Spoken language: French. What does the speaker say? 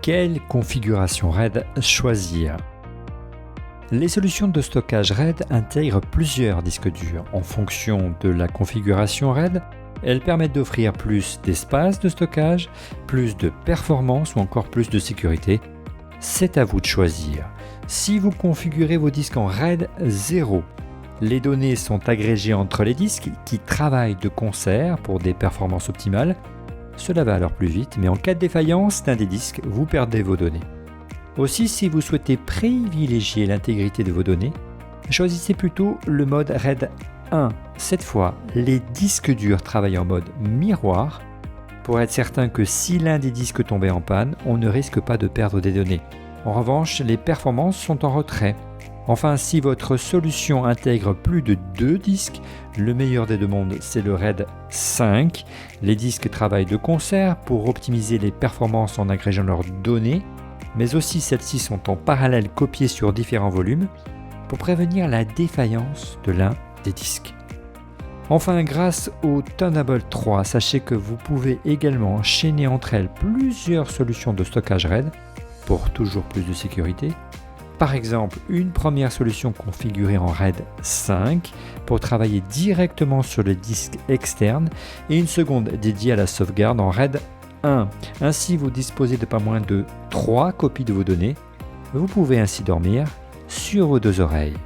Quelle configuration RAID choisir? Les solutions de stockage RAID intègrent plusieurs disques durs. En fonction de la configuration RAID, elles permettent d'offrir plus d'espace de stockage, plus de performance ou encore plus de sécurité. C'est à vous de choisir. Si vous configurez vos disques en RAID 0, les données sont agrégées entre les disques qui travaillent de concert pour des performances optimales. Cela va alors plus vite, mais en cas de défaillance d'un des disques, vous perdez vos données. Aussi, si vous souhaitez privilégier l'intégrité de vos données, choisissez plutôt le mode RAID 1. Cette fois, les disques durs travaillent en mode miroir pour être certain que si l'un des disques tombait en panne, on ne risque pas de perdre des données. En revanche, les performances sont en retrait. Enfin, si votre solution intègre plus de 2 disques, le meilleur des deux mondes, c'est le RAID 5. Les disques travaillent de concert pour optimiser les performances en agrégeant leurs données, mais aussi celles-ci sont en parallèle copiées sur différents volumes pour prévenir la défaillance de l'un des disques. Enfin, grâce au Thunderbolt 3, sachez que vous pouvez également chaîner entre elles plusieurs solutions de stockage RAID pour toujours plus de sécurité. Par exemple, une première solution configurée en RAID 5 pour travailler directement sur le disque externe et une seconde dédiée à la sauvegarde en RAID 1. Ainsi, vous disposez de pas moins de 3 copies de vos données. Vous pouvez ainsi dormir sur vos 2 oreilles.